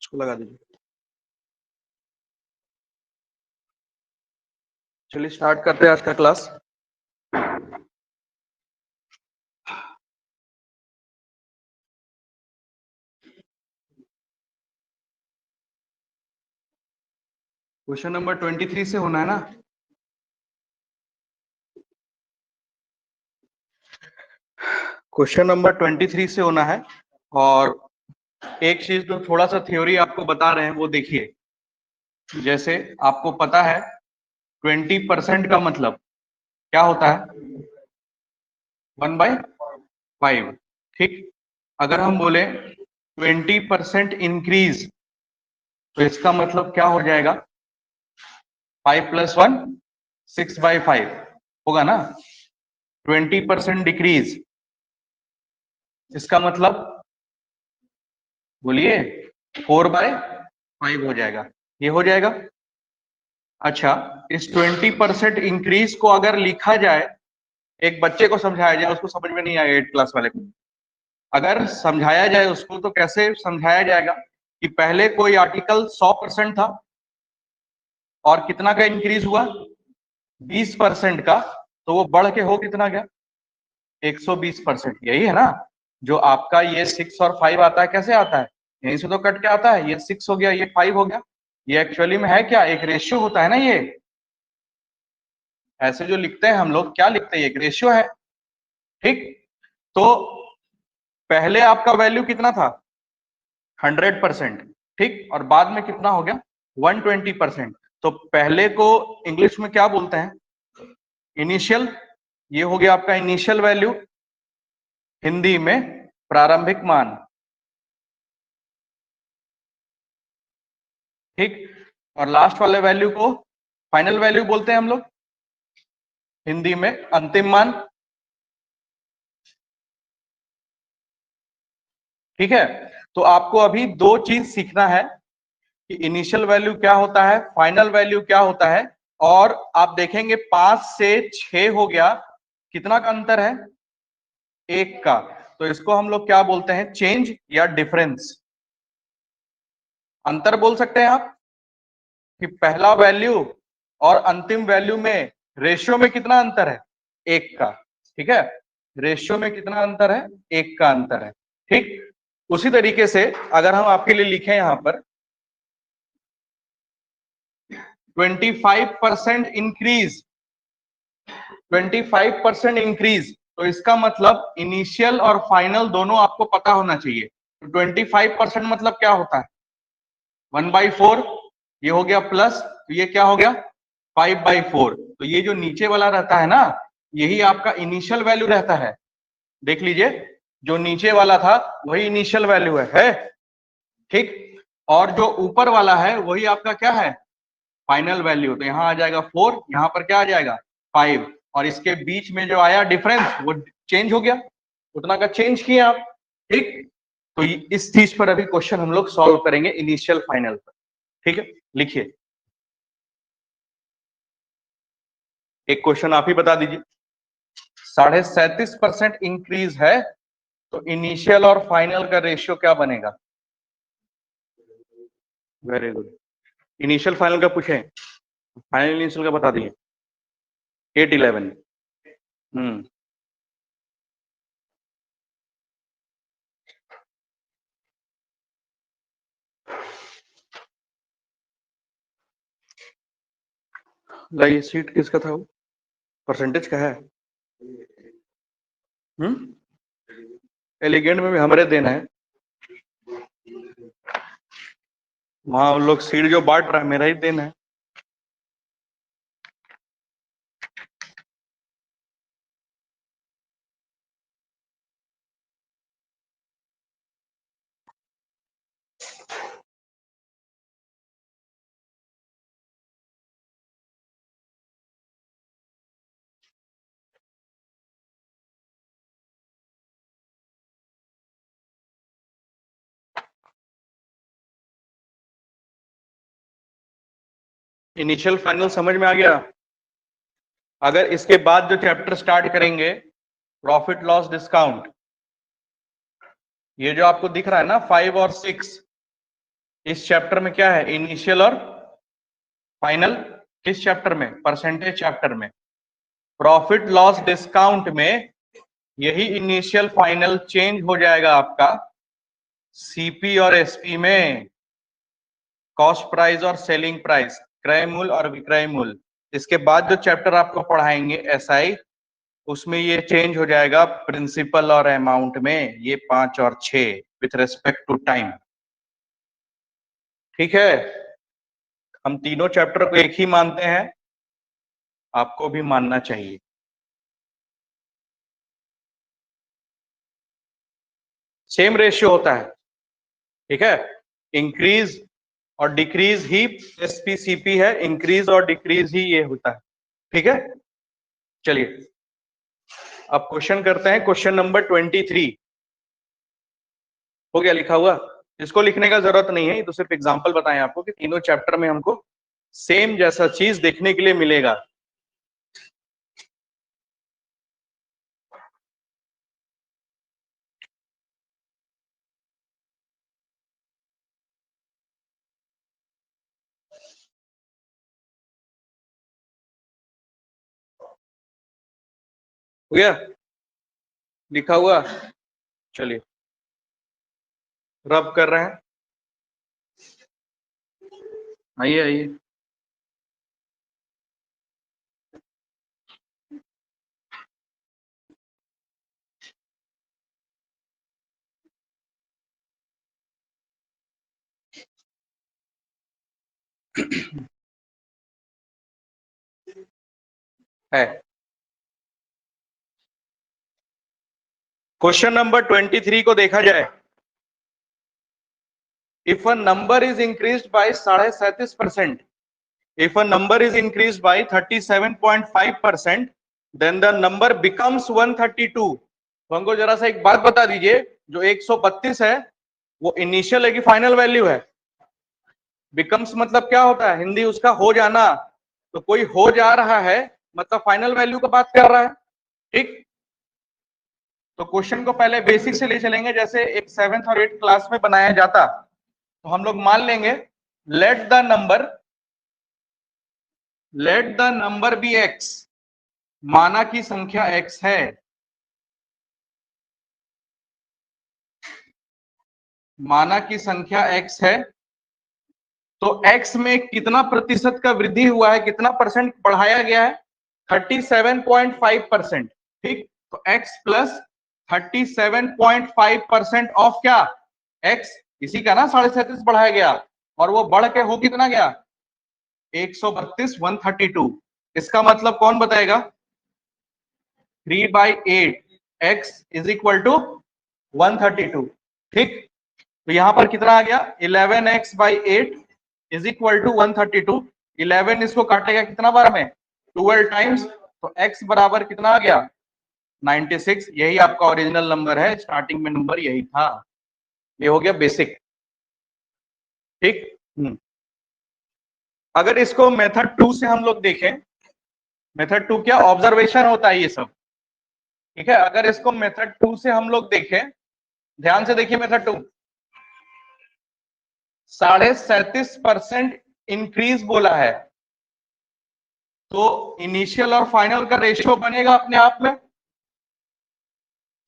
इसको लगा दीजिए। चलिए स्टार्ट करते हैं आज का क्लास। क्वेश्चन नंबर 23 से होना है ना। क्वेश्चन नंबर 23 से होना है। और एक चीज जो थोड़ा सा थ्योरी आपको बता रहे हैं वो देखिए। जैसे आपको पता है 20% का मतलब क्या होता है? 1/5। ठीक। अगर हम बोले 20% इंक्रीज तो इसका मतलब क्या हो जाएगा? 5 + 1 6/5 होगा ना। 20% डिक्रीज इसका मतलब बोलिए 4/5 हो जाएगा। ये हो जाएगा। अच्छा, इस 20% इंक्रीज को अगर लिखा जाए, एक बच्चे को समझाया जाए, उसको समझ में नहीं आएगा 8 क्लास वाले को। अगर समझाया जाए उसको तो कैसे समझाया जाएगा कि पहले कोई आर्टिकल 100% था और कितना का इंक्रीज हुआ? 20% का, तो वो बढ़ के हो कितना गया? 120%। यही है ना जो आपका ये 6 और 5 आता है। कैसे आता है? यहीं से तो कट के आता है। ये 6 हो गया, ये 5 हो गया। ये एक्चुअली में है क्या? एक रेशियो होता है ना। ये ऐसे जो लिखते हैं हम लोग, क्या लिखते हैं? एक रेशियो है। ठीक। तो पहले आपका वैल्यू कितना था? 100%। ठीक। और बाद में कितना हो गया? 120%। तो पहले को इंग्लिश में क्या बोलते हैं? इनिशियल। ये हो गया आपका इनिशियल वैल्यू, हिंदी में प्रारंभिक मान। ठीक। और लास्ट वाले वैल्यू को फाइनल वैल्यू बोलते हैं हम लोग, हिंदी में अंतिम मान। ठीक है। तो आपको अभी दो चीज सीखना है कि इनिशियल वैल्यू क्या होता है, फाइनल वैल्यू क्या होता है। और आप देखेंगे 5 से 6 हो गया, कितना का अंतर है? 1 का। तो इसको हम लोग क्या बोलते हैं? चेंज या डिफरेंस। अंतर बोल सकते हैं आप कि पहला वैल्यू और अंतिम वैल्यू में रेशियो में कितना अंतर है? 1 का। ठीक है। रेशियो में कितना अंतर है? 1 का अंतर है। ठीक। उसी तरीके से अगर हम आपके लिए लिखें यहां पर 25% इंक्रीज, 25% इंक्रीज, तो इसका मतलब इनिशियल और फाइनल दोनों आपको पता होना चाहिए। तो 25% मतलब क्या होता है? 1/4। ये हो गया प्लस, तो ये क्या हो गया? 5/4। तो ये जो नीचे वाला रहता है ना, यही आपका इनिशियल वैल्यू रहता है। देख लीजिए, जो नीचे वाला था वही इनिशियल वैल्यू है। ठीक। और जो ऊपर वाला है वही आपका क्या है? Final value. तो यहां आ जाएगा 4, यहां पर क्या आ जाएगा? 5। और इसके बीच में जो आया डिफरेंस वो चेंज हो गया, उतना का चेंज किया आप। ठीक। तो इस चीज पर अभी क्वेश्चन हम लोग सॉल्व करेंगे, इनिशियल फाइनल पर। ठीक है। लिखिए, एक क्वेश्चन आप ही बता दीजिए। 37.5% इंक्रीज है, तो इनिशियल और फाइनल का रेशियो क्या बनेगा? Very good. इनिशियल फाइनल का पूछे, फाइनल इनिशियल का बता दिए। 8-11। लाइए, सीट किसका था वो? परसेंटेज का है। एलिगेंट में भी हमारे देना है। वहां उन लोग सीट जो बांट रहा है मेरा ही देना है। इनिशियल फाइनल समझ में आ गया? अगर इसके बाद जो चैप्टर स्टार्ट करेंगे, प्रॉफिट लॉस डिस्काउंट, ये जो आपको दिख रहा है ना 5 और 6, इस चैप्टर में क्या है, इनिशियल और फाइनल। किस चैप्टर में, परसेंटेज चैप्टर में। प्रॉफिट लॉस डिस्काउंट में यही इनिशियल फाइनल चेंज हो जाएगा आपका सीपी और एसपी में, कॉस्ट प्राइस और सेलिंग प्राइस, क्रय मूल्य और विक्रय मूल्य। इसके बाद जो चैप्टर आपको पढ़ाएंगे एसआई, उसमें ये चेंज हो जाएगा प्रिंसिपल और अमाउंट में, ये 5 और 6 विथ रेस्पेक्ट टू टाइम। ठीक है, हम तीनों चैप्टर को एक ही मानते हैं, आपको भी मानना चाहिए। सेम रेशियो होता है, ठीक है। इंक्रीज और डिक्रीज ही एसपीसीपी है, इंक्रीज और डिक्रीज ही ये होता है, ठीक है। चलिए अब क्वेश्चन करते हैं, क्वेश्चन नंबर 23 हो गया लिखा हुआ। इसको लिखने का जरूरत नहीं है, ये तो सिर्फ एग्जांपल बताएं आपको कि तीनों चैप्टर में हमको सेम जैसा चीज देखने के लिए मिलेगा। हो गया लिखा हुआ। चलिए रब कर रहे हैं, आइए आइए। है क्वेश्चन नंबर 23 को देखा जाए। If a number is increased by 37.5%, if a number is increased by 37.5%, then the number becomes 132। तो हमको जरा सा एक बात बता दीजिए, जो 132 है वो इनिशियल है कि फाइनल वैल्यू है। बिकम्स मतलब क्या होता है, हिंदी उसका हो जाना। तो कोई हो जा रहा है मतलब फाइनल वैल्यू का बात कर रहा है, ठीक। तो क्वेश्चन को पहले बेसिक से ले चलेंगे, जैसे एक 7th और 8th क्लास में बनाया जाता। तो हम लोग मान लेंगे let the number be x, माना की संख्या x है, माना की संख्या x है, तो x में कितना प्रतिशत का वृद्धि हुआ है, कितना परसेंट बढ़ाया गया है, 37.5%, ठीक। तो x प्लस 37.5% ऑफ क्या, x, इसी का ना 37.5 बढ़ाया गया, और वो बढ़ के हो कितना गया, 132, 132। इसका मतलब कौन बताएगा, 3/8 x इज इक्वल टू 132, ठीक। तो यहां पर कितना आ गया, 11x/8 इज इक्वल टू 132। 11 इसको काटेगा कितना बार में, 12 टाइम्स, तो x बराबर कितना आ गया, 96। यही आपका ओरिजिनल नंबर है, स्टार्टिंग में नंबर यही था। ये हो गया बेसिक, ठीक। अगर इसको मेथड 2 से हम लोग देखें, मेथड 2 क्या, ऑब्जर्वेशन होता है ये सब, ठीक है। अगर इसको मेथड 2 से हम लोग देखें, ध्यान से देखिए, मेथड 2 37.5% इंक्रीज बोला है, तो इनिशियल और फाइनल का रेशियो बनेगा अपने आप में।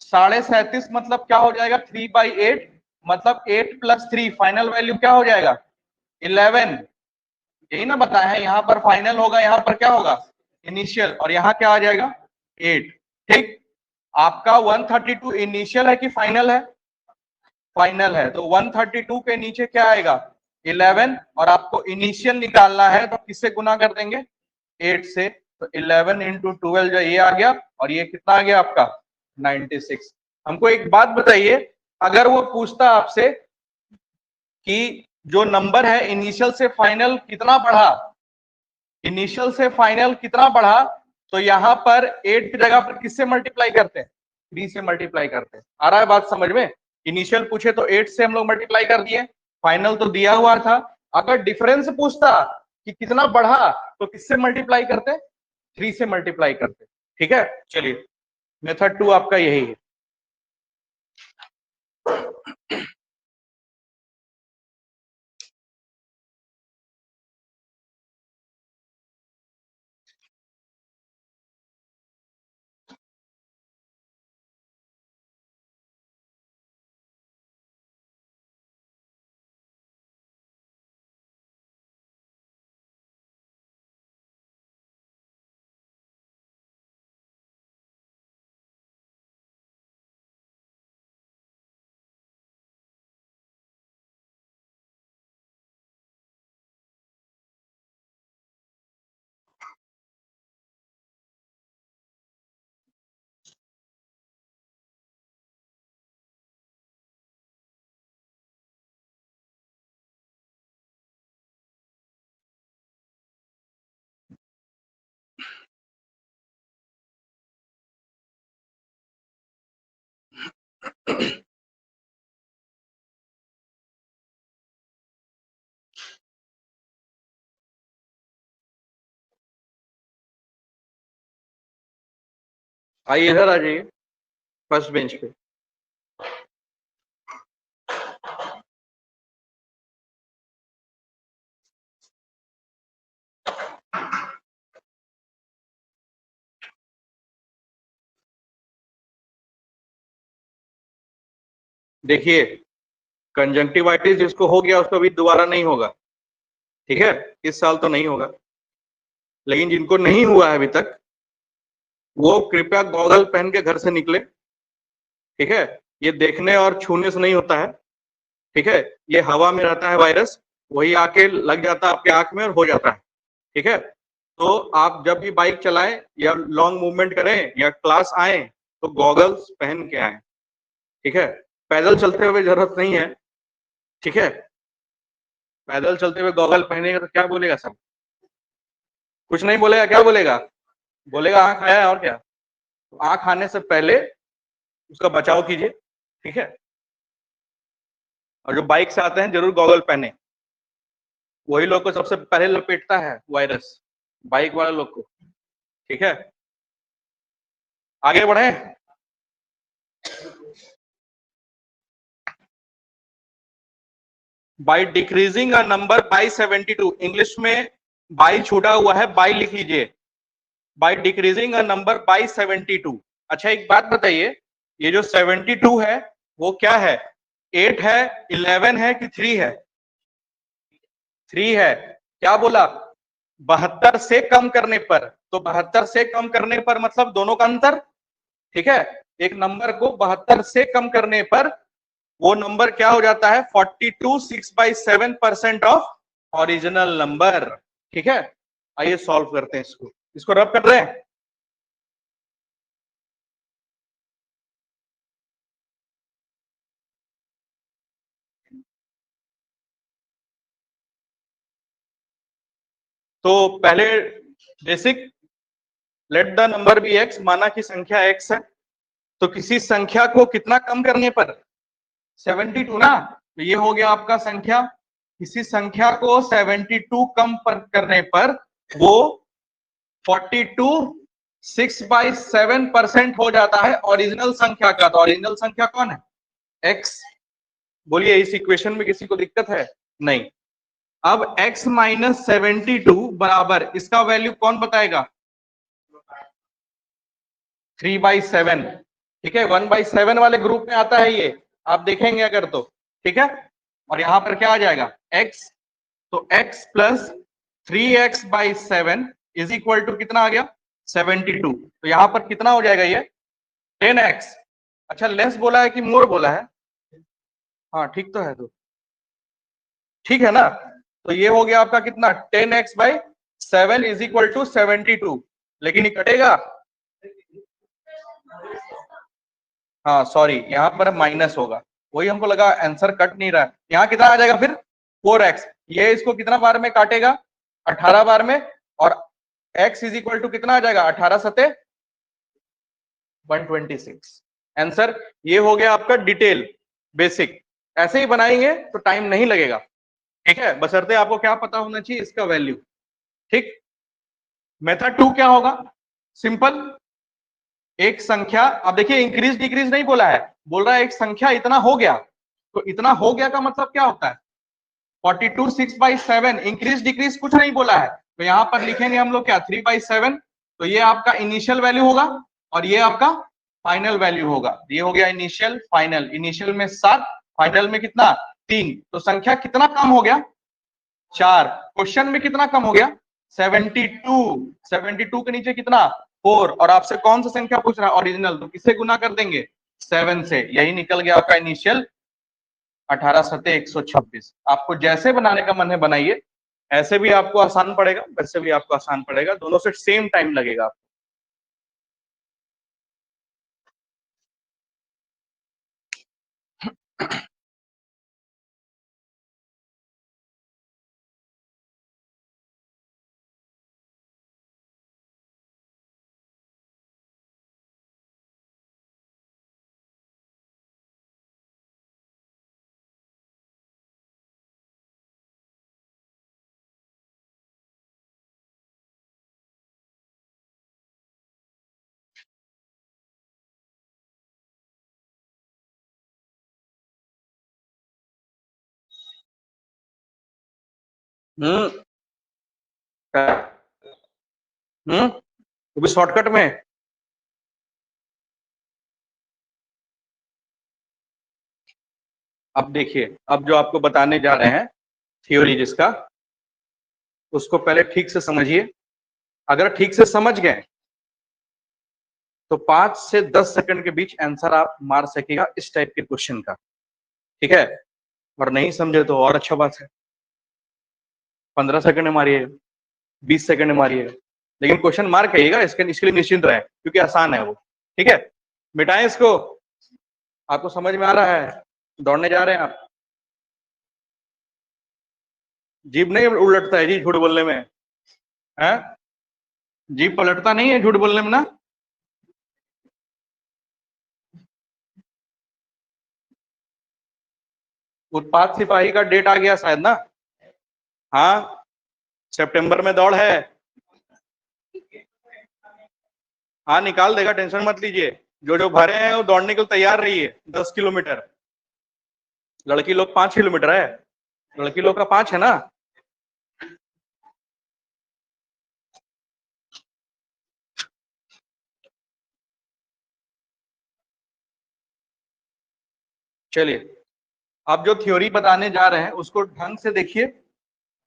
37.5 मतलब क्या हो जाएगा, 3/8, मतलब 8 + 3, फाइनल वैल्यू क्या हो जाएगा, 11। यही ना बताया है, यहां पर फाइनल होगा, यहां पर क्या होगा, इनिशियल, और यहां क्या आ जाएगा, 8, ठीक। आपका 132 इनिशियल है कि फाइनल है, फाइनल है, तो 132 के नीचे क्या आएगा, 11, और आपको इनिशियल निकालना है तो किससे गुना कर देंगे, 8 से। तो 11 × 12 जो ये आ गया, और ये कितना आ गया आपका, 96। हमको एक बात बताइए, अगर वो पूछता आपसे कि जो नंबर है इनिशियल से फाइनल कितना बढ़ा, इनिशियल से फाइनल कितना बढ़ा, तो यहां पर 8 की जगह पर किससे मल्टीप्लाई करते हैं, 3 से मल्टीप्लाई करते हैं। आ रहा है बात समझ में, इनिशियल पूछे तो 8 से हम लोग मल्टीप्लाई कर दिए, फाइनल तो दिया हुआ था। अगर डिफरेंस पूछता कि कितना बढ़ा, तो किससे मल्टीप्लाई करते, 3 से मल्टीप्लाई करते, ठीक है। चलिए मेथड 2 आपका यही है। आइए इधर आ जाइए फर्स्ट बेंच पे। देखिए, कंजंक्टिवाइटिस जिसको हो गया उसको अभी दोबारा नहीं होगा, ठीक है, इस साल तो नहीं होगा। लेकिन जिनको नहीं हुआ है अभी तक, वो कृपया गॉगल पहन के घर से निकले, ठीक है। ये देखने और छूने से नहीं होता है, ठीक है। ये हवा में रहता है वायरस, वही आके लग जाता है आपके आंख में और हो जाता है, ठीक है। तो आप जब भी बाइक चलाएं या लॉन्ग मूवमेंट करें या क्लास आए तो गॉगल्स पहन के आए, ठीक है। पैदल चलते हुए जरूरत नहीं है, ठीक है। पैदल चलते हुए गॉगल पहनेगा तो क्या बोलेगा सब? कुछ नहीं बोलेगा, क्या बोलेगा? बोलेगा आंख आया है और क्या। तो आंख आने से पहले उसका बचाव कीजिए, ठीक है। और जो बाइक से आते हैं जरूर गॉगल पहने, वही लोग को सबसे पहले लपेटता है वायरस, बाइक वाले लोग को, ठीक है। आगे बढ़े। By decreasing a number by 72, English में बाई छूटा हुआ है, बाई लिख लीजिए। By decreasing a number by 72। अच्छा एक बात बताइए, ये जो 72 है वो क्या है? 8 है, 11 है कि 3 है? 3 है। क्या बोला? 72 से कम करने पर, तो 72 से कम करने पर मतलब दोनों का अंतर, ठीक है। एक नंबर को 72 से कम करने पर वो नंबर क्या हो जाता है? 42.6/7% ऑफ ओरिजिनल नंबर, ठीक है। आइए सॉल्व करते हैं इसको, इसको रब कर रहे हैं। तो पहले basic, let the number be x, माना कि संख्या एक्स है, तो किसी संख्या को कितना कम करने पर? 72 ना। तो ये हो गया आपका संख्या, किसी संख्या को 72 कम पर करने पर वो 42.6/7% हो जाता है ओरिजिनल संख्या का। तो ओरिजिनल संख्या कौन है? एक्स। बोलिए इस इक्वेशन में किसी को दिक्कत है? नहीं। अब x माइनस 72 बराबर इसका वैल्यू कौन बताएगा? 3/7, ठीक है। 1/7 वाले ग्रुप में आता है ये, आप देखेंगे अगर तो, ठीक है। और यहां पर क्या आ जाएगा? x। तो x plus 3x/7 is equal to कितना आ गया? 72। तो यहां पर कितना हो जाएगा ये? 10x। अच्छा लेस बोला है कि मोर बोला है? हाँ ठीक तो है, तो ठीक है ना। तो ये हो गया आपका कितना? 10x/7 is equal to 72। लेकिन ये कटेगा, हाँ सॉरी यहाँ पर माइनस होगा, वही हमको लगा आंसर कट नहीं रहा है। यहाँ कितना आ जाएगा फिर? 4x। ये इसको कितना बार में काटेगा? 18 बार में। और x इज इक्वल टू कितना आ जाएगा? 18 सते 126। आंसर ये हो गया आपका डिटेल बेसिक। ऐसे ही बनाएंगे तो टाइम नहीं लगेगा, ठीक है। बशर्ते आपको क्या पता होना चाहिए? इसका वैल्यू, ठीक। मेथड 2 क्या होगा? सिंपल, एक संख्या, अब देखिए इंक्रीज डिक्रीज नहीं बोला है, बोल रहा है एक संख्या इतना हो गया। तो इतना हो गया का मतलब क्या होता है? 42.6/7, इंक्रीज डिक्रीज कुछ नहीं बोला है। तो यहां पर लिखेंगे हम लोग क्या? 3/7। तो ये आपका इनिशियल वैल्यू होगा और ये आपका फाइनल वैल्यू होगा। ये हो गया इनिशियल फाइनल, इनिशियल में 7, फाइनल में कितना? 3। तो संख्या कितना कम हो गया? 4। क्वेश्चन में कितना कम हो गया? 72। 72 के नीचे कितना? 4। और आपसे कौन सा संख्या पूछ रहा है? ओरिजिनल। तो किससे गुना कर देंगे? 7 से। यही निकल गया आपका इनिशियल। 18 सते 126। आपको जैसे बनाने का मन है बनाइए, ऐसे भी आपको आसान पड़ेगा, वैसे भी आपको आसान पड़ेगा, दोनों से सेम टाइम लगेगा। हम्म वो भी शॉर्टकट में। अब देखिए, अब जो आपको बताने जा रहे हैं थ्योरी जिसका, उसको पहले ठीक से समझिए। अगर ठीक से समझ गए तो 5 से 10 सेकंड के बीच आंसर आप मार सकेगा इस टाइप के क्वेश्चन का, ठीक है। और नहीं समझे तो और अच्छा बात है, 15 सेकंड में मारिए, 20 सेकंड में मारिए, लेकिन क्वेश्चन मार करिएगा, इसके लिए निश्चिंत रहे क्योंकि आसान है वो, ठीक है। मिटाएं इसको। आपको समझ में आ रहा है? दौड़ने जा रहे हैं आप? जीभ नहीं उलटता है जी झूठ बोलने में, है? जीभ पलटता नहीं है झूठ बोलने में ना। उत्पाद सिपाही का डेट आ गया शायद ना। हाँ, सितंबर में दौड़ है। हाँ निकाल देगा, टेंशन मत लीजिए। जो जो भरे हैं वो दौड़ने के लिए तैयार रहिए। 10 किलोमीटर, लड़की लोग 5 किलोमीटर है, लड़की लोग का 5 है ना। चलिए, अब जो थ्योरी बताने जा रहे हैं उसको ढंग से देखिए,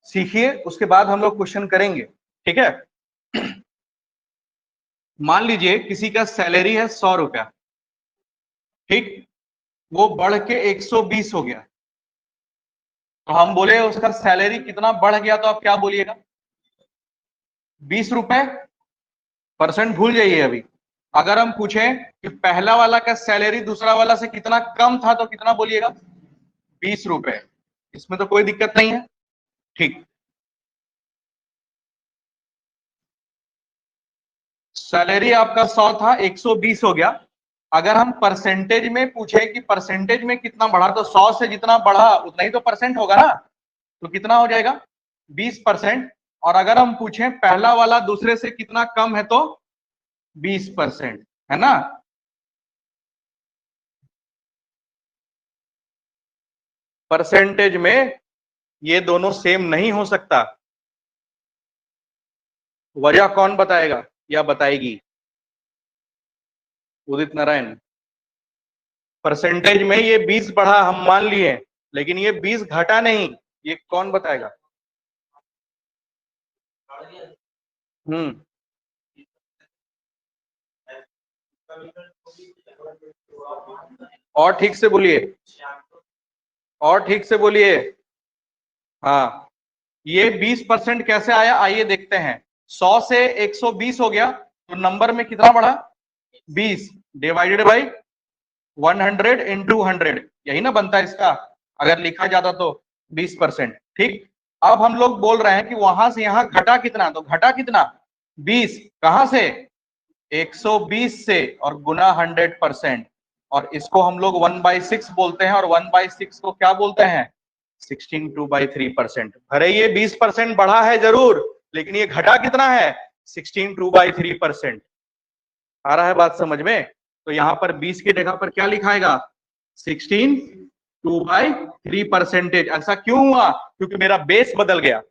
सीखिए, उसके बाद हम लोग क्वेश्चन करेंगे, ठीक है। मान लीजिए किसी का सैलरी है 100 रुपया, ठीक, वो बढ़ के 120 हो गया, तो हम बोले उसका सैलरी कितना बढ़ गया, तो आप क्या बोलिएगा? 20 रुपए। परसेंट भूल जाइए अभी। अगर हम पूछें कि पहला वाला का सैलरी दूसरा वाला से कितना कम था, तो कितना बोलिएगा? 20 रुपए। इसमें तो कोई दिक्कत नहीं है, ठीक। सैलरी आपका 100 था, 120 हो गया। अगर हम परसेंटेज में पूछे कि परसेंटेज में कितना बढ़ा, तो 100 से जितना बढ़ा उतना ही तो परसेंट होगा ना, तो कितना हो जाएगा? 20%। और अगर हम पूछें पहला वाला दूसरे से कितना कम है, तो 20%, है ना। परसेंटेज में ये दोनों सेम नहीं हो सकता। वजह कौन बताएगा या बताएगी? उदित नारायण। परसेंटेज में ये 20 बढ़ा हम मान लिए, लेकिन ये 20 घटा नहीं, ये कौन बताएगा? हम्म और ठीक से बोलिए, और ठीक से बोलिए। हाँ, ये 20% कैसे आया, आइए देखते हैं। 100 से 120 हो गया, तो नंबर में कितना बढ़ा? 20 डिवाइडेड बाई 100 इंटू 100, यही ना बनता है इसका, अगर लिखा जाता तो 20%, ठीक। अब हम लोग बोल रहे हैं कि वहां से यहां घटा कितना, तो घटा कितना? 20। कहां से? 120 से, और गुना 100%। और इसको हम लोग 1/6 बोलते हैं, और 1/6 को क्या बोलते हैं? 16/3%। अरे ये 20% बढ़ा है जरूर, लेकिन ये घटा कितना है? 16/3%। आ रहा है बात समझ में? तो यहां पर 20 की जगह पर क्या लिखाएगा? 16/2/3%। ऐसा क्यों हुआ? क्योंकि मेरा बेस बदल गया,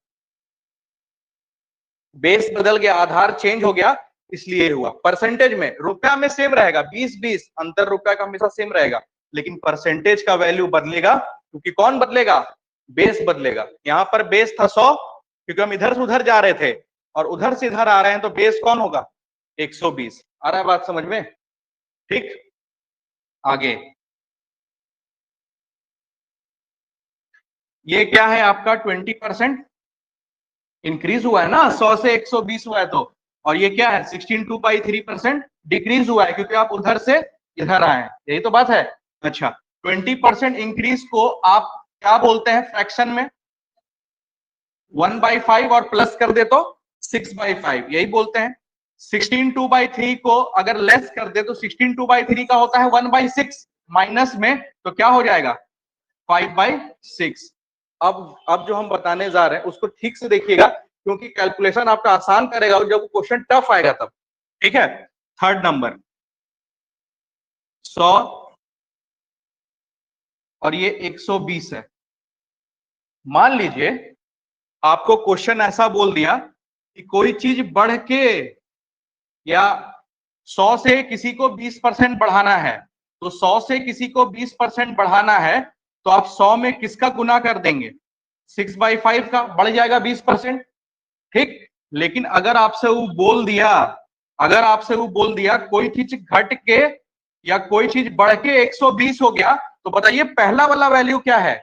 बेस बदल गया, आधार चेंज हो गया, इसलिए हुआ। परसेंटेज में, रुपया में सेम रहेगा, 20-20 अंतर रुपया का हमेशा सेम रहेगा, लेकिन परसेंटेज का वैल्यू बदलेगा, क्योंकि कौन बदलेगा? बेस बदलेगा। यहां पर बेस था 100, क्योंकि हम इधर से उधर जा रहे थे, और उधर से इधर आ रहे हैं, तो बेस कौन होगा? 120। आ रहा है बात समझ में? ठीक। आगे, ये क्या है आपका? 20% इंक्रीज हुआ है ना, 100 से 120 हुआ है तो। और ये क्या है? 16/3% डिक्रीज हुआ है, क्योंकि आप उधर से इधर आए हैं, यही तो बात है। अच्छा, 20% इंक्रीज को आप क्या बोलते हैं फ्रैक्शन में? 1/5, और प्लस कर दे तो 6/5, यही बोलते हैं। 16/2/3 को अगर लेस कर दे तो 16/2/3 का होता है 1/6, माइनस में, तो क्या हो जाएगा? 5/6। अब जो हम बताने जा रहे हैं उसको ठीक से देखिएगा, क्योंकि कैलकुलेशन आपका आसान करेगा और जब क्वेश्चन टफ आएगा तब, ठीक है। थर्ड नंबर, 100 और ये 120 है। मान लीजिए आपको क्वेश्चन ऐसा बोल दिया कि कोई चीज बढ़ के या 100 से किसी को 20% बढ़ाना है, तो 100 से किसी को 20% बढ़ाना है तो आप 100 में किसका गुना कर देंगे? 6/5 का, बढ़ जाएगा 20%। ठीक, लेकिन अगर आपसे वो बोल दिया, अगर आपसे वो बोल दिया कोई चीज घट के या कोई चीज बढ़ के 120 हो गया, तो बताइए पहला वाला वैल्यू क्या है?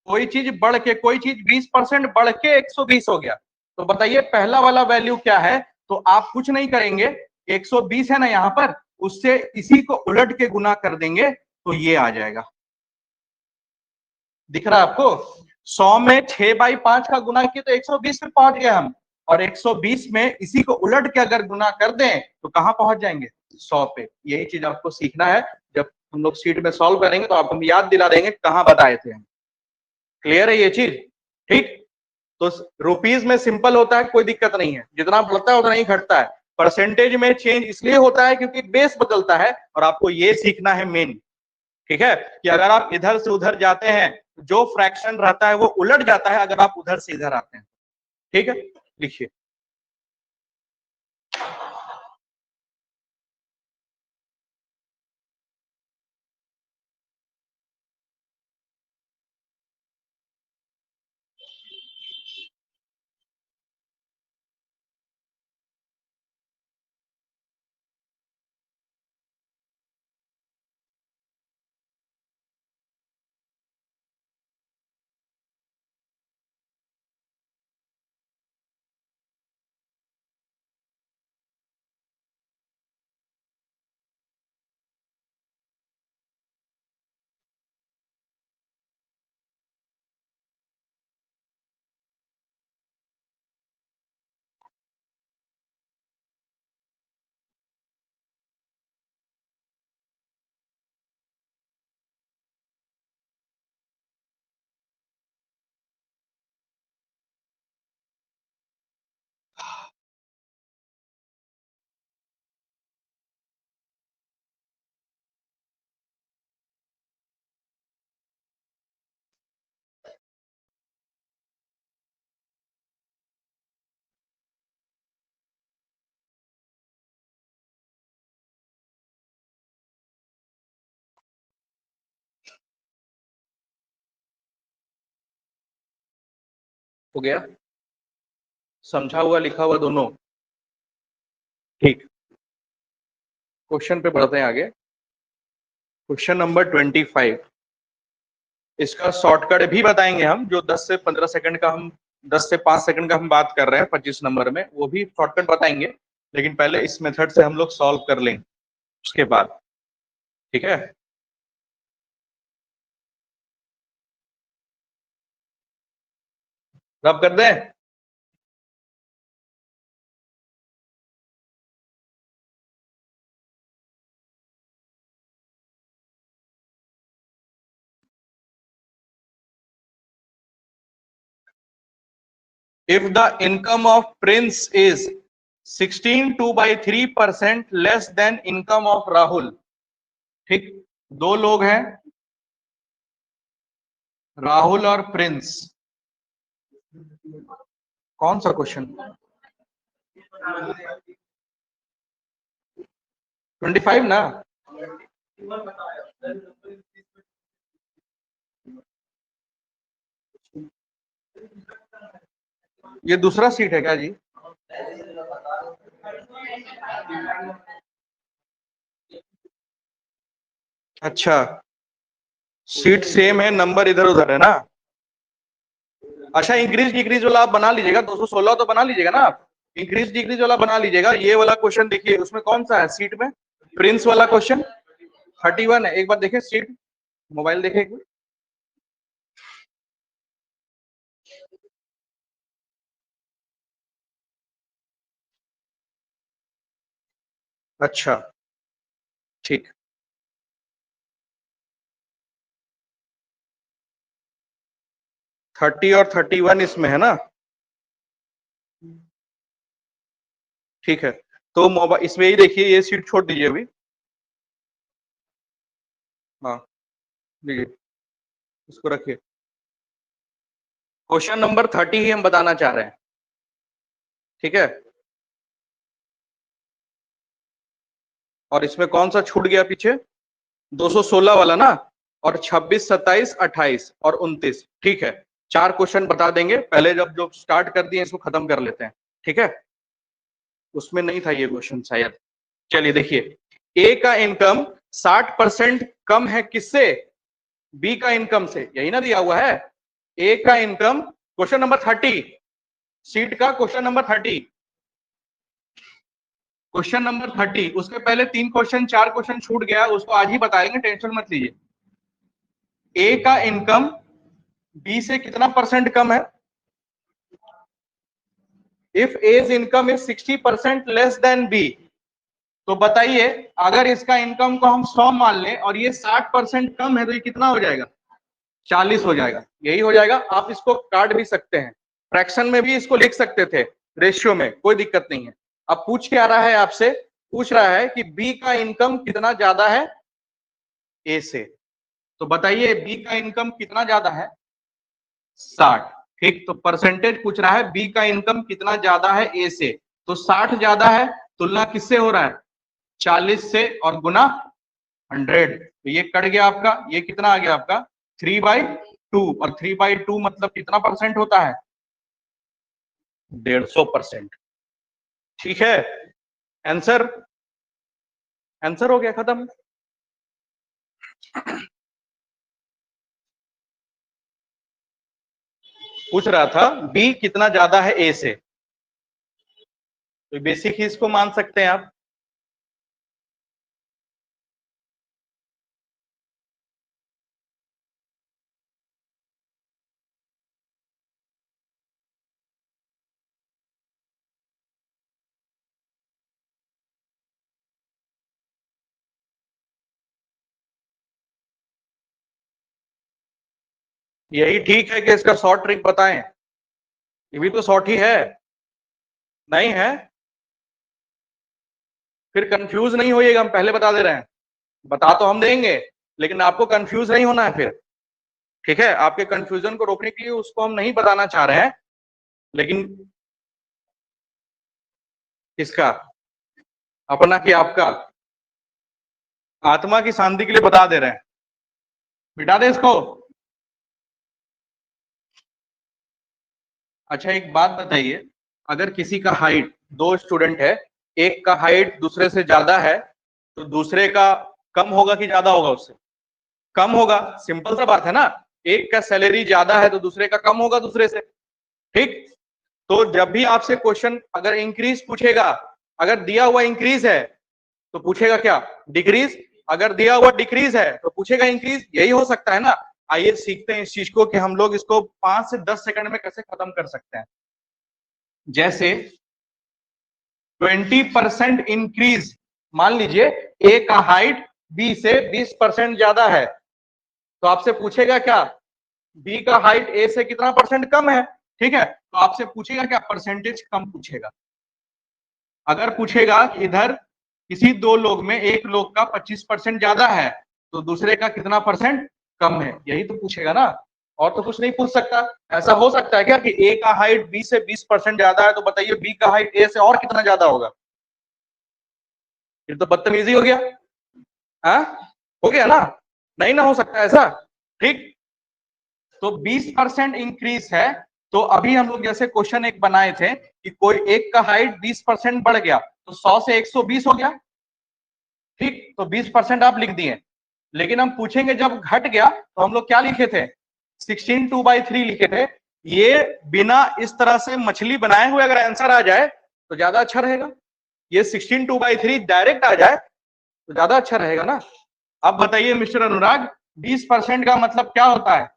कोई चीज बढ़ के, कोई चीज 20% बढ़ के 120 हो गया, तो बताइए पहला वाला वैल्यू क्या है? तो आप कुछ नहीं करेंगे, 120 है ना यहाँ पर, उससे इसी को उलट के गुना कर देंगे तो ये आ जाएगा। दिख रहा है आपको? 100 में 6/5 का गुना किया तो 120 पे पहुंच गए हम, और 120 में इसी को उलट के अगर गुना कर दें तो कहां पहुंच जाएंगे? 100 पे। यही चीज आपको सीखना है, जब हम लोग शीट में सॉल्व करेंगे तो आपको हम याद दिला देंगे कहां बताए थे हम। क्लियर है ये चीज? ठीक, तो रुपीज में सिंपल होता है, कोई दिक्कत नहीं है, जितना बढ़ता है उतना ही घटता है। परसेंटेज में चेंज इसलिए होता है क्योंकि बेस बदलता है, और आपको ये सीखना है मेन। ठीक है, कि अगर आप इधर से उधर जाते हैं, जो फ्रैक्शन रहता है वो उलट जाता है अगर आप उधर से इधर आते हैं। ठीक है, लिखिए। हो गया? समझा हुआ लिखा हुआ दोनों? ठीक, क्वेश्चन पे बढ़ते हैं आगे। क्वेश्चन नंबर 25, इसका शॉर्टकट भी बताएंगे हम, जो 10 से 15 सेकंड का हम 10 से 5 सेकंड का हम बात कर रहे हैं 25 नंबर में, वो भी शॉर्टकट बताएंगे, लेकिन पहले इस मेथड से हम लोग सॉल्व कर लेंगे उसके बाद। ठीक है, रब कर दें? If the income of Prince is 16 2/3% less than income of Rahul, ठीक, दो लोग हैं, राहुल और प्रिंस। कौन सा क्वेश्चन? 25 ना? ये दूसरा सीट है क्या जी? अच्छा, सीट सेम है, नंबर इधर उधर है ना? अच्छा, इंक्रीज डिक्रीज वाला आप बना लीजिएगा, 216 तो बना लीजिएगा ना आप, इंक्रीज डिक्रीज वाला बना लीजिएगा। ये वाला क्वेश्चन देखिए, उसमें कौन सा है सीट में? प्रिंस वाला क्वेश्चन 31 है। एक बार देखिए सीट, मोबाइल देखे एक बार। अच्छा, ठीक, 30 और 31 इसमें है ना? ठीक है, तो मोबाइल इसमें ही देखिए, ये सीट छोड़ दीजिए अभी। हाँ, लीजिए, इसको रखिए। क्वेश्चन नंबर 30 ही हम बताना चाह रहे हैं, ठीक है। और इसमें कौन सा छूट गया पीछे, 216 वाला ना, और 26, 27, 28 और 29, ठीक है। 4 क्वेश्चन बता देंगे, पहले जब जो स्टार्ट कर दिए इसको खत्म कर लेते हैं, ठीक है। उसमें नहीं था ये क्वेश्चन शायद। चलिए देखिए, ए का इनकम 60% कम है किससे, बी का इनकम से, यही ना दिया हुआ है। ए का इनकम, क्वेश्चन नंबर 30, सीट का क्वेश्चन नंबर 30, क्वेश्चन नंबर 30, उसके पहले 3 क्वेश्चन 4 क्वेश्चन छूट गया, उसको आज ही बताएंगे, टेंशन मत लीजिए। ए का इनकम बी से कितना परसेंट कम है, if A's income is 60% less than B, तो बताइए अगर इसका इनकम को हम 100 मान लें और ये 60% कम है तो ये कितना हो जाएगा, 40 हो जाएगा, यही हो जाएगा। आप इसको काट भी सकते हैं, फ्रैक्शन में भी इसको लिख सकते थे, रेशियो में कोई दिक्कत नहीं है। अब पूछ के आ रहा है आपसे, पूछ रहा है कि बी का इनकम कितना ज्यादा है ए से, तो बताइए बी का इनकम कितना ज्यादा है, 60, ठीक। तो परसेंटेज पूछ रहा है बी का इनकम कितना ज्यादा है ए से, तो 60 ज्यादा है, तुलना किससे हो रहा है, 40 से, और गुना 100, तो ये कट गया आपका, ये कितना आ गया आपका 3/2, और 3/2 मतलब कितना परसेंट होता है, 150%, ठीक है। आंसर, आंसर हो गया खत्म। पूछ रहा था बी कितना ज्यादा है ए से, तो बेसिक ही इसको मान सकते हैं आप। यही ठीक है कि इसका शॉर्ट ट्रिक बताएं, ये भी तो शॉर्ट ही है, नहीं है फिर कंफ्यूज नहीं होइएगा, हम पहले बता दे रहे हैं, बता तो हम देंगे लेकिन आपको कंफ्यूज नहीं होना है फिर, ठीक है। आपके कंफ्यूजन को रोकने के लिए उसको हम नहीं बताना चाह रहे हैं, लेकिन किसका, अपना कि आपका, आत्मा की शांति के लिए बता दे रहे हैं, मिटा दे इसको। अच्छा एक बात बताइए, अगर किसी का हाइट, 2 स्टूडेंट है, एक का हाइट दूसरे से ज्यादा है, तो दूसरे का कम होगा कि ज्यादा होगा उससे, कम होगा, सिंपल सा बात है ना। एक का सैलरी ज्यादा है तो दूसरे का कम होगा दूसरे से, ठीक। तो जब भी आपसे क्वेश्चन अगर इंक्रीज पूछेगा, अगर दिया हुआ इंक्रीज है तो पूछेगा क्या, डिक्रीज, अगर दिया हुआ डिक्रीज है तो पूछेगा इंक्रीज, यही हो सकता है ना। आइए सीखते हैं इस चीज को कि हम लोग इसको 5 से 10 सेकंड में कैसे खत्म कर सकते हैं। जैसे 20% इंक्रीज, मान लीजिए ए का हाइट बी से 20% ज्यादा है, तो आपसे पूछेगा क्या, बी का हाइट ए से कितना परसेंट कम है, ठीक है। तो आपसे पूछेगा क्या, परसेंटेज कम पूछेगा। अगर पूछेगा कि इधर किसी 2 लोग में एक लोग का 25% ज्यादा है तो दूसरे का कितना परसेंट कम है, यही तो पूछेगा ना, और तो कुछ नहीं पूछ सकता। ऐसा हो सकता है क्या कि ए का हाइट बी से 20% ज्यादा है, तो बताइए बी का हाइट ए से और कितना ज्यादा होगा, ये तो बदतमीजी हो गया, हाँ हो गया ना, नहीं ना हो सकता ऐसा, ठीक। तो 20% इंक्रीज है, तो अभी हम लोग जैसे क्वेश्चन एक बनाए थे कि कोई एक का हाइट 20% बढ़ गया तो 100 से 120 हो गया, ठीक। तो 20% आप लिख दिए, लेकिन हम पूछेंगे जब घट गया तो हम लोग क्या लिखे थे, 16/2/3 लिखे थे। ये बिना इस तरह से मछली बनाए हुए अगर आंसर आ जाए तो ज्यादा अच्छा रहेगा, ये 16/2/3 डायरेक्ट आ जाए तो ज्यादा अच्छा रहेगा ना। अब बताइए मिस्टर अनुराग, 20% का मतलब क्या होता है,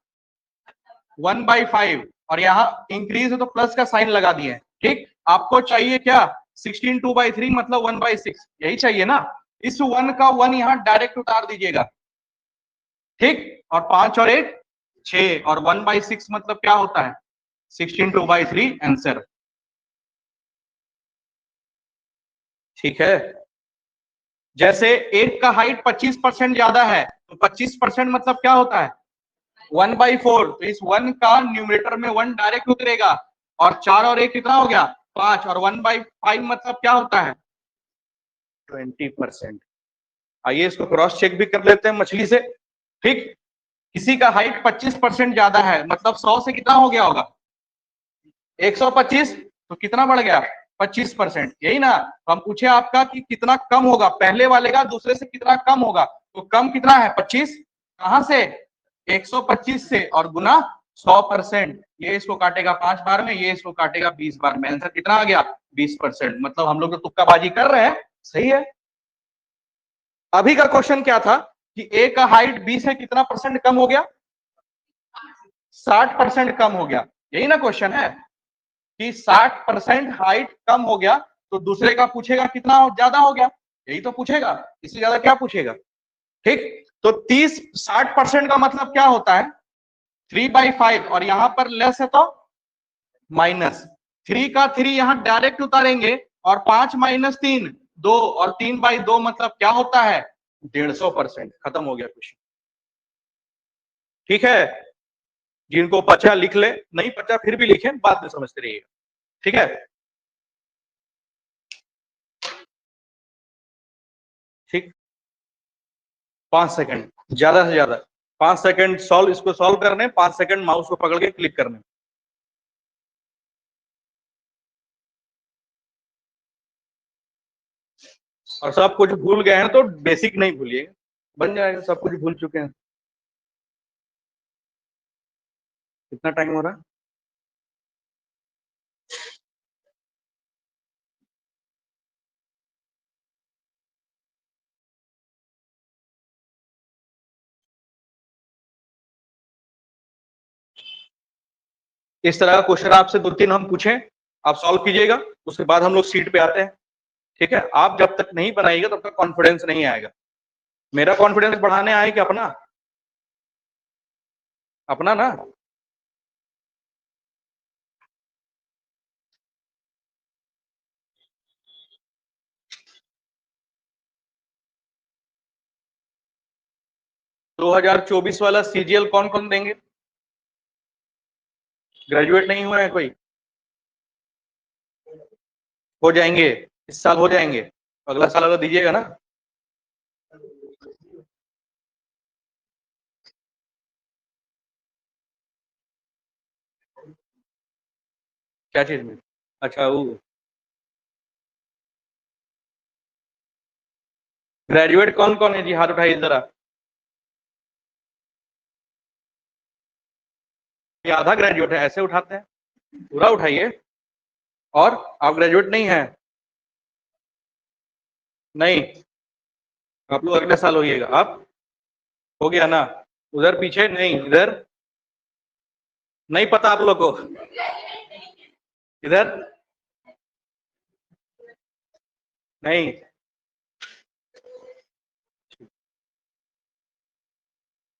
1/5, और यहाँ इंक्रीज है तो प्लस का साइन लगा दिए, ठीक। आपको चाहिए क्या, 16/2/3 मतलब 1/6, यही चाहिए ना। इस 1 का 1 यहाँ डायरेक्ट उतार दीजिएगा, ठीक। और 5 और 1 6, और 1/6 मतलब क्या होता है, 16/2/3 आंसर, ठीक है। जैसे एक का हाइट 25% ज्यादा है, तो 25% मतलब क्या होता है, 1/4, तो इस 1 का न्यूमरेटर में 1 डायरेक्ट उतरेगा, और 4 और 1 कितना हो गया 5, और 1/5 मतलब क्या होता है 20%। आइए इसको क्रॉस चेक भी कर लेते हैं मछली से। ठीक, किसी का हाइट 25% ज्यादा है, मतलब 100 से कितना हो गया होगा 125, तो कितना बढ़ गया 25%, यही ना। तो हम पूछे आपका कि कितना कम होगा, पहले वाले का दूसरे से कितना कम होगा, तो कम कितना है 25, कहां से 125 से, और गुना 100%। ये इसको काटेगा 5 बार में, ये इसको काटेगा 20 बार में, आंसर कितना आ गया 20%। मतलब हम लोग तो तुक्काबाजी कर रहे हैं, सही है। अभी का क्वेश्चन क्या था कि ए का हाइट 20 से कितना परसेंट कम हो गया 60% कम हो गया, यही ना क्वेश्चन है कि 60% हाइट कम हो गया, तो दूसरे का पूछेगा कितना ज्यादा हो गया, यही तो पूछेगा, इससे ज्यादा क्या पूछेगा। ठीक, तो 60% का मतलब क्या होता है 3/5, और यहां पर लेस है तो माइनस, 3 का 3 यहां डायरेक्ट उतारेंगे, और 5 - 3 2, और 3/2 मतलब क्या होता है 150%। खत्म हो गया क्वेश्चन। ठीक है, जिनको पचा लिख ले, नहीं पचा फिर भी लिखे, बाद में समझते रहिएगा। ठीक है, ठीक, 5 सेकंड, ज्यादा से ज्यादा 5 सेकंड सॉल्व, इसको सॉल्व करने 5 सेकंड माउस को पकड़ के क्लिक करने। और सब कुछ भूल गए हैं तो बेसिक नहीं भूलिएगा, बन जाएगा, सब कुछ भूल चुके हैं। कितना टाइम हो रहा है, इस तरह का क्वेश्चन आपसे 2-3 हम पूछें, आप सॉल्व कीजिएगा, उसके बाद हम लोग सीट पे आते हैं। ठीक है, आप जब तक नहीं बनाइएगा तब तक कॉन्फिडेंस नहीं आएगा। मेरा कॉन्फिडेंस बढ़ाने आए कि अपना, अपना ना। 2024 वाला सीजीएल कौन कौन देंगे, ग्रेजुएट नहीं हुए हैं कोई, हो जाएंगे, इस साल हो जाएंगे, अगला साल अगर दीजिएगा ना। क्या चीज में, अच्छा वो ग्रेजुएट कौन कौन है जी, हाथ उठाइए जरा। ये आधा ग्रेजुएट है, ऐसे उठाते हैं, पूरा उठाइए। और आप ग्रेजुएट नहीं है, नहीं, आप लोग अगले साल होइएगा। आप हो गया ना, उधर पीछे नहीं, इधर नहीं पता आप लोग को, इधर नहीं,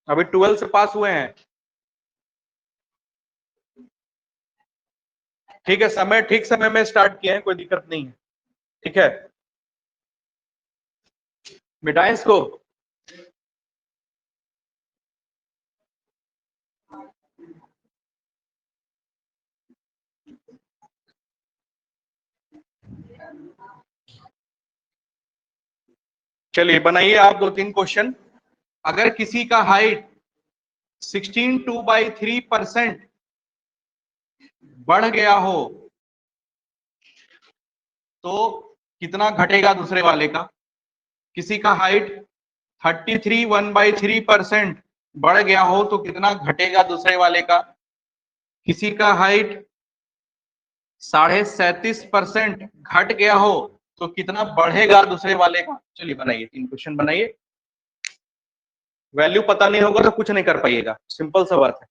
अभी 12 से पास हुए हैं। ठीक है, समय ठीक समय में स्टार्ट किए हैं, कोई दिक्कत नहीं है। ठीक है, मिटाएं इसको। चलिए बनाइए आप 2-3 क्वेश्चन। अगर किसी का हाइट 16/2/3% बढ़ गया हो, तो कितना घटेगा दूसरे वाले का। किसी का हाइट 33 1/3% बढ़ गया हो तो कितना घटेगा दूसरे वाले का। किसी का हाइट 37.5% घट गया हो तो कितना बढ़ेगा दूसरे वाले का। चलिए बनाइए, 3 क्वेश्चन बनाइए। वैल्यू पता नहीं होगा तो कुछ नहीं कर पाइएगा, सिंपल सा बात है।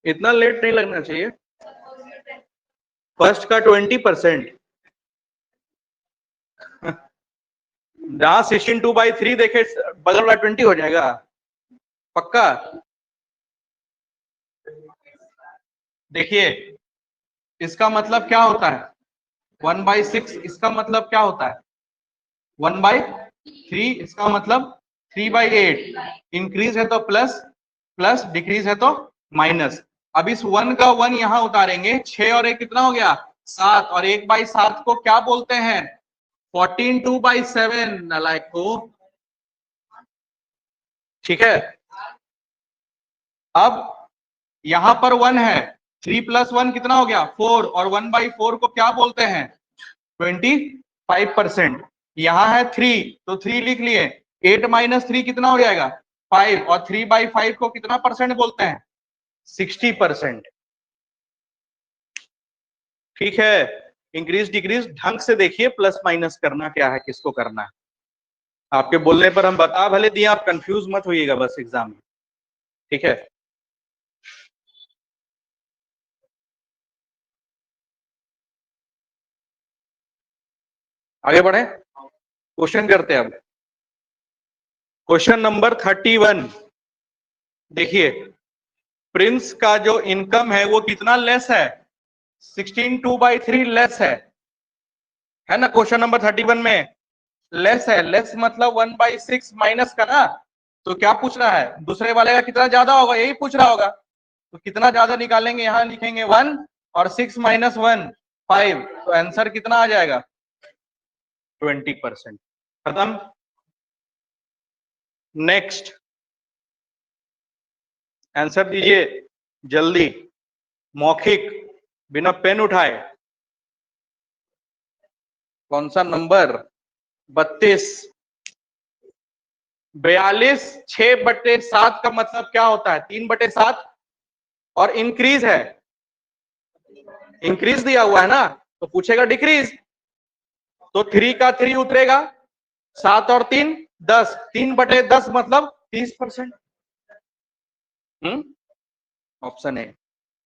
इतना लेट नहीं लगना चाहिए। फर्स्ट का 20%, जहां 16/2/3 देखे बगल वाला 20 हो जाएगा पक्का। देखिए इसका मतलब क्या होता है 1/6, इसका मतलब क्या होता है 1/3, इसका मतलब 3/8। इंक्रीज है तो प्लस, प्लस डिक्रीज है तो माइनस। अब इस 1 का 1 यहां उतारेंगे, 6 और 1 कितना हो गया 7, और 1/7 को क्या बोलते हैं 14/2/7 नालायक को। ठीक है, अब यहां पर 1 है, 3+1 कितना हो गया 4, और 1/4 को क्या बोलते हैं 25%। यहां है 3 तो 3 लिख लिए, 8 - 3 कितना हो जाएगा 5, और 3/5 को कितना परसेंट बोलते हैं 60%। ठीक है, इंक्रीज डिक्रीज ढंग से देखिए, प्लस माइनस करना क्या है, किसको करना है। आपके बोलने पर हम बता भले दिए, आप कंफ्यूज मत होइएगा बस एग्जाम में। ठीक है, आगे बढ़े, क्वेश्चन करते हैं अब। क्वेश्चन नंबर 31, देखिए प्रिंस का जो इनकम है वो कितना लेस है 16/2/3 लेस है ना। क्वेश्चन नंबर 31 में लेस है, लेस मतलब 1/6 माइनस का ना। तो क्या पूछ रहा है दूसरे वाले का कितना ज्यादा होगा, यही पूछ रहा होगा। तो कितना ज्यादा निकालेंगे, यहां लिखेंगे 1, और 6 - 1 5, तो आंसर कितना आ जाएगा 20%। खत्म। नेक्स्ट आंसर दीजिए जल्दी, मौखिक, बिना पेन उठाए। कौन सा नंबर 32। 42 6/7 का मतलब क्या होता है 3/7, और इंक्रीज है, इंक्रीज दिया हुआ है ना, तो पूछेगा डिक्रीज, तो 3 का 3 उतरेगा, 7 और 3 10, 3/10 मतलब 30%। ऑप्शन है।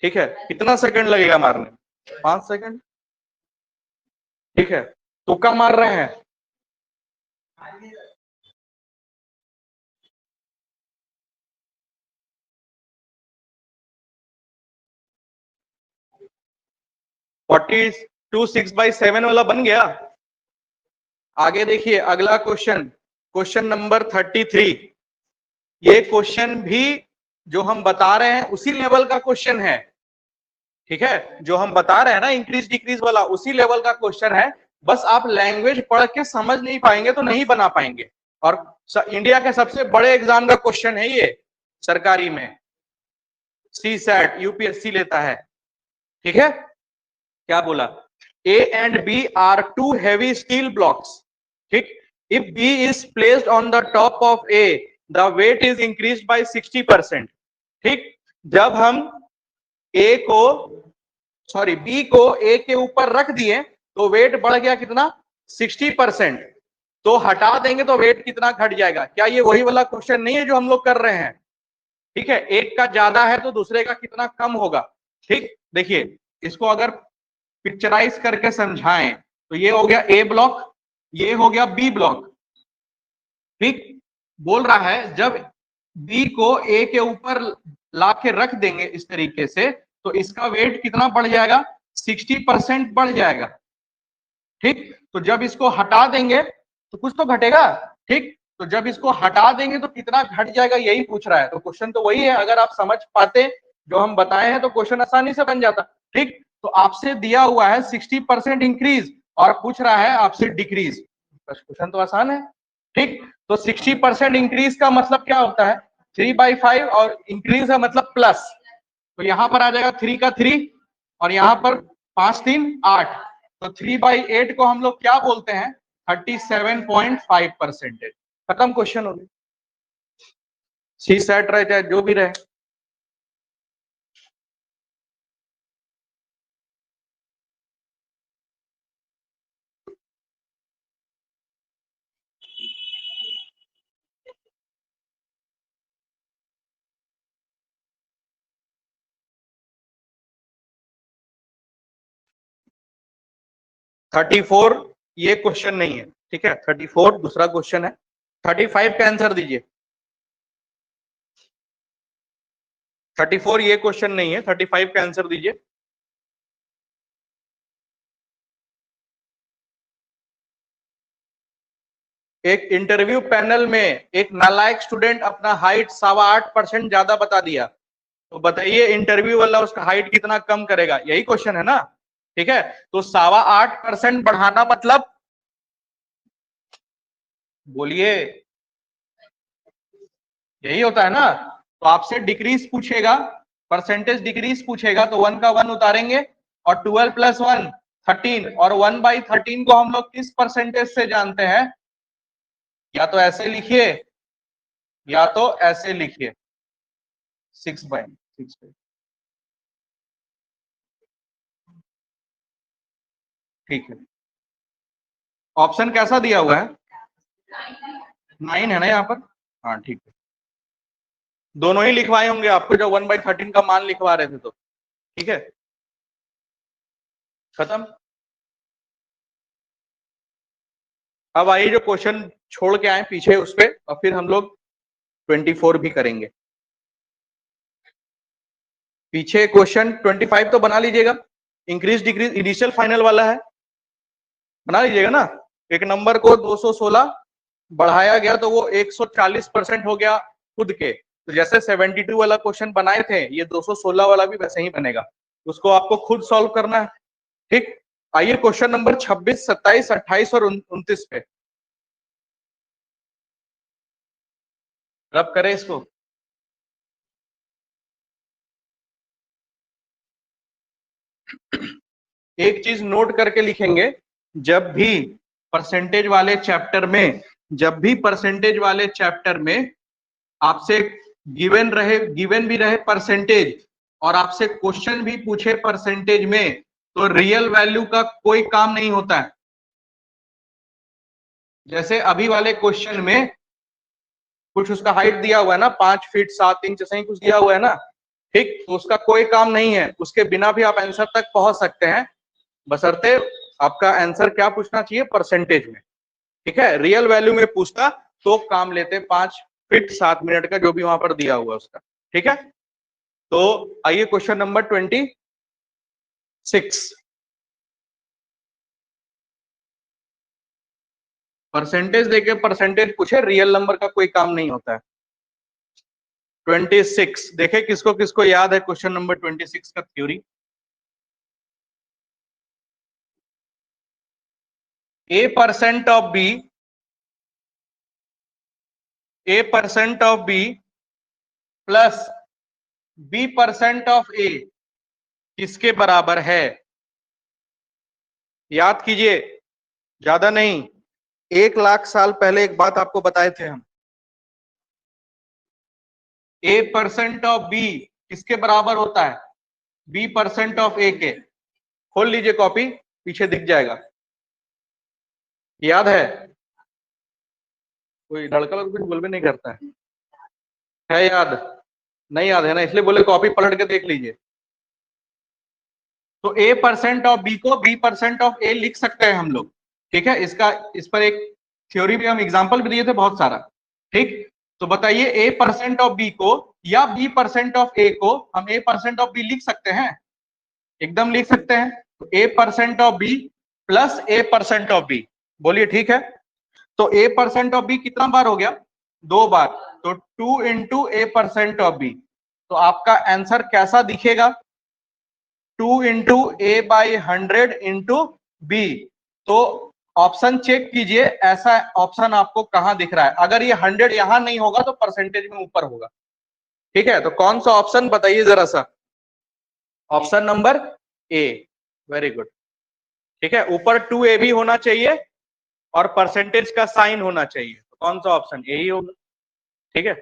ठीक है, कितना सेकंड लगेगा मारने, 5 सेकंड। ठीक है, तुक्का मार रहे हैं। 42 6/7 वाला बन गया। आगे देखिए अगला क्वेश्चन, क्वेश्चन नंबर 33। ये क्वेश्चन भी जो हम बता रहे हैं उसी लेवल का क्वेश्चन है। ठीक है, जो हम बता रहे हैं ना इंक्रीज डिक्रीज वाला, उसी लेवल का क्वेश्चन है। बस आप लैंग्वेज पढ़ के समझ नहीं पाएंगे तो नहीं बना पाएंगे। और इंडिया के सबसे बड़े एग्जाम का क्वेश्चन है ये, सरकारी में सी सैट यूपीएससी लेता है। ठीक है, क्या बोला A and B are two heavy steel blocks. ठीक, if B is placed on the top of A the weight is increase by 60%। ठीक, जब हम ए को सॉरी बी को ए के ऊपर रख दिए तो वेट बढ़ गया कितना 60%, तो हटा देंगे तो वेट कितना घट जाएगा। क्या ये वही वाला क्वेश्चन नहीं है जो हम लोग कर रहे हैं। ठीक है, एक का ज्यादा है तो दूसरे का कितना कम होगा। ठीक, देखिए इसको अगर पिक्चराइज करके समझाएं तो ये हो गया ए ब्लॉक, ये हो गया बी ब्लॉक। ठीक, बोल रहा है जब बी को ए के ऊपर ला के रख देंगे इस तरीके से तो इसका वेट कितना बढ़ जाएगा 60% बढ़ जाएगा। ठीक, तो जब इसको हटा देंगे तो कुछ तो घटेगा। ठीक, तो जब इसको हटा देंगे तो कितना घट जाएगा यही पूछ रहा है। तो क्वेश्चन तो वही है, अगर आप समझ पाते जो हम बताए हैं तो क्वेश्चन आसानी से बन जाता। ठीक, तो आपसे दिया हुआ है 60% इंक्रीज और पूछ रहा है आपसे डिक्रीज, बस क्वेश्चन तो आसान है। ठीक, तो 60% इंक्रीज का मतलब क्या होता है 3/5, और इंक्रीज है मतलब प्लस, तो यहां पर आ जाएगा 3 का 3, और यहां पर 5 3 8, तो 3/8 को हम लोग क्या बोलते हैं 37.5%। खत्म, क्वेश्चन हो गया। सी सेट रहे चाहे जो भी रहे। 34 ये क्वेश्चन नहीं है, ठीक है, 34 दूसरा क्वेश्चन है। 35 का आंसर दीजिए। 34 ये क्वेश्चन नहीं है, 35 का आंसर दीजिए। एक इंटरव्यू पैनल में एक नालायक स्टूडेंट अपना हाइट 8.25% ज्यादा बता दिया, तो बताइए इंटरव्यू वाला उसका हाइट कितना कम करेगा, यही क्वेश्चन है ना, ठीक है। तो 8.25% बढ़ाना मतलब, बोलिए, यही होता है ना। तो आपसे डिक्रीज पूछेगा, परसेंटेज डिक्रीज पूछेगा, तो 1 का 1 उतारेंगे, और 12 + 1 13, और 1/13 को हम लोग किस परसेंटेज से जानते हैं? या तो ऐसे लिखिए या तो ऐसे लिखिए, 6/6। ठीक है, ऑप्शन कैसा दिया हुआ है? 9 है ना यहाँ पर, हाँ ठीक है। दोनों ही लिखवाए होंगे आपको जब 1/13 का मान लिखवा रहे थे तो, ठीक है, खत्म। अब आइए जो क्वेश्चन छोड़ के आए पीछे उस पे, और फिर हम लोग 24 भी करेंगे। पीछे क्वेश्चन 25 तो बना लीजिएगा, इंक्रीज डिक्रीज इनिशियल फाइनल वाला है, बना लीजिएगा ना। एक नंबर को 216 बढ़ाया गया तो वो 140% हो गया खुद के, तो जैसे 72 वाला क्वेश्चन बनाए थे, ये 216 वाला भी वैसे ही बनेगा, उसको आपको खुद सॉल्व करना है, ठीक। आइए क्वेश्चन नंबर 26, 27, 28 और 29 पे रब करें इसको। एक चीज नोट करके लिखेंगे, जब भी परसेंटेज वाले चैप्टर में, जब भी परसेंटेज वाले चैप्टर में आपसे गिवन भी रहे परसेंटेज, और आपसे क्वेश्चन भी पूछे परसेंटेज में, तो रियल वैल्यू का कोई काम नहीं होता है। जैसे अभी वाले क्वेश्चन में कुछ उसका हाइट दिया हुआ है ना, 5 फीट 7 इंच सही कुछ दिया हुआ है ना, ठीक, तो उसका कोई काम नहीं है, उसके बिना भी आप आंसर तक पहुंच सकते हैं, बशर्ते आपका आंसर क्या पूछना चाहिए, परसेंटेज में, ठीक है। रियल वैल्यू में पूछता तो काम लेते 5 फीट 7 मिनट का जो भी वहां पर दिया हुआ उसका, ठीक है। तो आइए क्वेश्चन नंबर 26। परसेंटेज देके परसेंटेज पूछे, रियल नंबर का कोई काम नहीं होता है। 26 देखे किसको किसको याद है क्वेश्चन नंबर 26 का थ्योरी? a% of B plus b% of a किसके बराबर है? याद कीजिए, ज्यादा नहीं, 1 लाख साल पहले एक बात आपको बताए थे हम, a%ऑफ b किसके बराबर होता है? b%ऑफ a के। खोल लीजिए कॉपी, पीछे दिख जाएगा, याद है? कोई लड़का लोग कुछ बोल भी नहीं करता है याद? नहीं याद है ना, इसलिए बोले कॉपी पलट के देख लीजिए। तो a%ऑफ b को b%ऑफ a लिख सकते हैं हम लोग, ठीक है। इसका, इस पर एक थ्योरी भी, हम एग्जांपल भी दिए थे बहुत सारा, ठीक। तो बताइए a%ऑफ b को या b%ऑफ a को हम a%ऑफ b लिख सकते हैं? एकदम लिख सकते हैं। तो a%ऑफ b प्लस a%ऑफ b, बोलिए ठीक है। तो a%ऑफ b कितना बार हो गया? 2 बार, तो 2 × a%ऑफ b। तो आपका आंसर कैसा दिखेगा? 2 × a/100 × b। तो ऑप्शन चेक कीजिए, ऐसा ऑप्शन आपको कहां दिख रहा है? अगर ये 100 यहां नहीं होगा तो परसेंटेज में ऊपर होगा, ठीक है। तो कौन सा ऑप्शन बताइए जरा सा? Option number A, very good, ठीक है। ऊपर 2a भी होना चाहिए और परसेंटेज का साइन होना चाहिए, तो कौन सा ऑप्शन? ए ही होगा, ठीक है।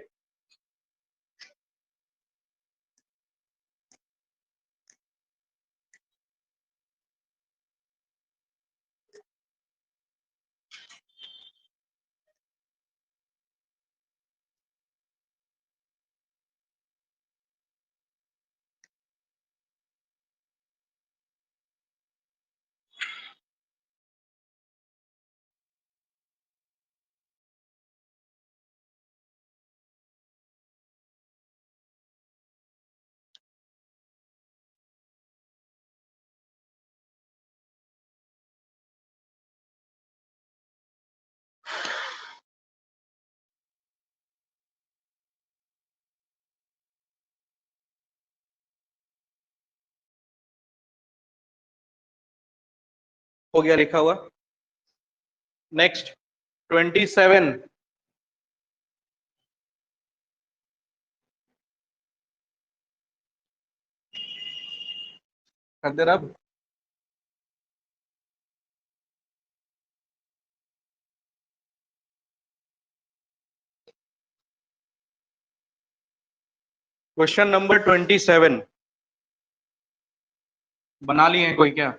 हो गया लिखा हुआ। नेक्स्ट 27, कर दे रहा। क्वेश्चन नंबर 27 बना लिए हैं कोई क्या?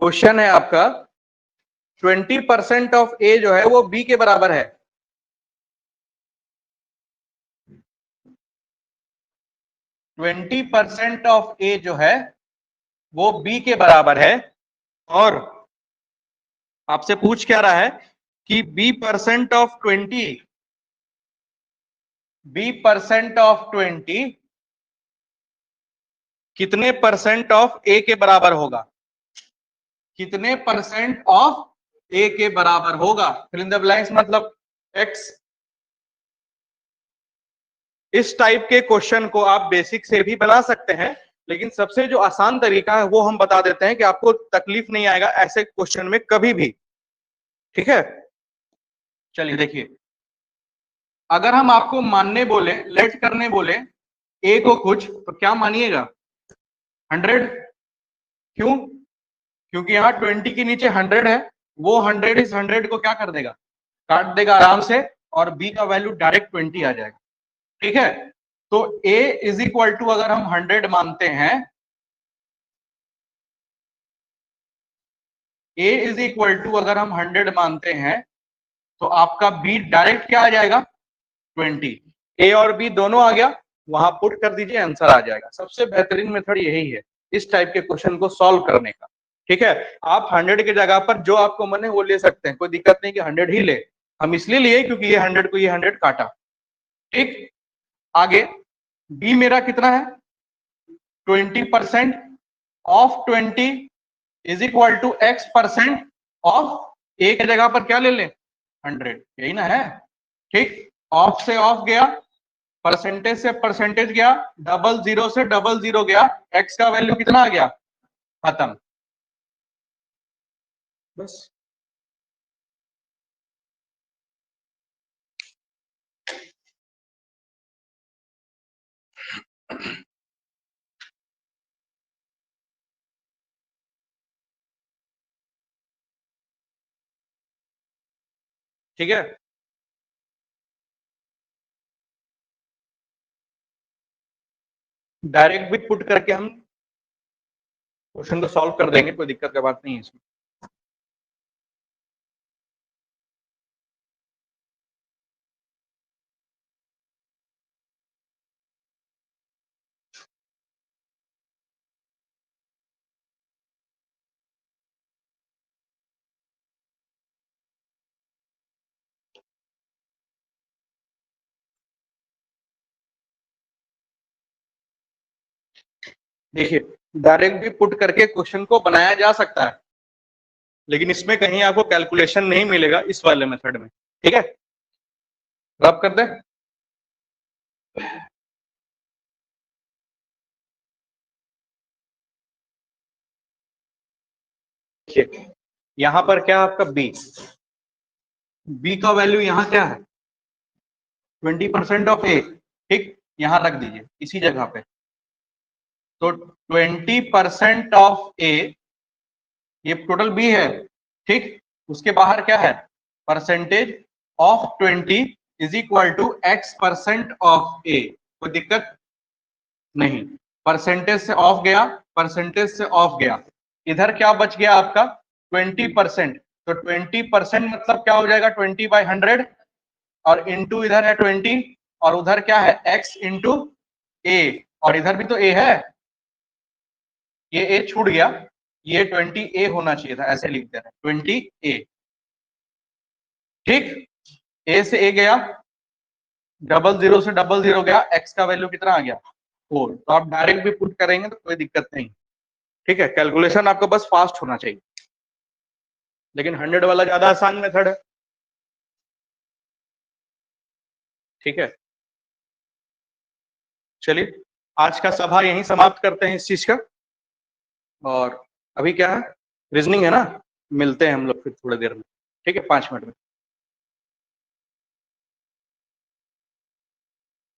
क्वेश्चन है आपका 20% ऑफ ए जो है वो बी के बराबर है। 20% ऑफ ए जो है वो बी के बराबर है, और आपसे पूछ क्या रहा है कि b% ऑफ 20, b% ऑफ 20 कितने परसेंट ऑफ ए के बराबर होगा, कितने परसेंट ऑफ ए के बराबर होगा। फिल इन द ब्लैंक्स मतलब x। इस टाइप के क्वेश्चन को आप बेसिक से भी बना सकते हैं, लेकिन सबसे जो आसान तरीका है वो हम बता देते हैं कि आपको तकलीफ नहीं आएगा ऐसे क्वेश्चन में कभी भी। ठीक है, चलिए देखिए, अगर हम आपको मानने बोले, लेट करने बोले ए को कुछ, तो क्या मानिएगा? 100। क्यों? क्योंकि यहाँ 20 के नीचे 100 है, वो 100 इस 100 को क्या कर देगा, काट देगा आराम से, और बी का वैल्यू डायरेक्ट 20 आ जाएगा। ठीक है, तो a इज इक्वल टू अगर हम 100 मानते हैं, a इज इक्वल टू अगर हम 100 मानते हैं, तो आपका b डायरेक्ट क्या आ जाएगा, 20। a और b दोनों आ गया, वहां पुट कर दीजिए, आंसर आ जाएगा। सबसे बेहतरीन मेथड यही है इस टाइप के क्वेश्चन को सॉल्व करने का। ठीक है, आप 100 की जगह पर जो आपको मन है वो ले सकते हैं, कोई दिक्कत नहीं कि 100 ही ले। हम इसलिए लिए क्योंकि ये 100 को ये 100 काटा। ठीक, आगे b मेरा कितना है, 20% of 20 is equal to x% of A की जगह पर क्या ले लें, 100, यही ना है। ठीक, ऑफ से ऑफ गया, परसेंटेज से परसेंटेज गया, डबल जीरो से डबल जीरो गया, x का वैल्यू कितना आ गया, खत्म। बस ठीक है, डायरेक्ट भी पुट करके हम क्वेश्चन को सॉल्व कर देंगे, कोई दिक्कत की बात नहीं है इसमें। देखिए, डायरेक्ट भी पुट करके क्वेश्चन को बनाया जा सकता है, लेकिन इसमें कहीं आपको कैलकुलेशन नहीं मिलेगा इस वाले मेथड में। ठीक है, रब कर दे। देखिए, यहां पर क्या आपका बी का वैल्यू यहाँ क्या है, 20% ऑफ ए। ठीक, यहां रख दीजिए इसी जगह पे। तो 20% ऑफ ए, ये टोटल बी है। ठीक, उसके बाहर क्या है, percentage of 20 is equal to x% of A. कोई दिक्कत नहीं, परसेंटेज से ऑफ गया, परसेंटेज से ऑफ गया, इधर क्या बच गया आपका 20%। तो 20% मतलब क्या हो जाएगा, 20/100, और इंटू इधर है 20, और उधर क्या है x इंटू ए, और इधर भी तो a है, ये a छूट गया, ये 20a होना चाहिए था, ऐसे लिख दे रहे हैं 20a। ठीक, a से a गया, डबल जीरो से डबल जीरो गया, x का वैल्यू कितना आ गया, 4। तो आप डायरेक्ट भी पुट करेंगे तो कोई दिक्कत नहीं। ठीक है, कैलकुलेशन आपको बस फास्ट होना चाहिए, लेकिन 100 वाला ज्यादा आसान मेथड है। ठीक है, चलिए आज का सभा यहीं समाप्त करते हैं इस चीज का। और अभी क्या है, रीजनिंग है ना, मिलते हैं हम लोग फिर थोड़ी देर में, ठीक है, 5 मिनट में।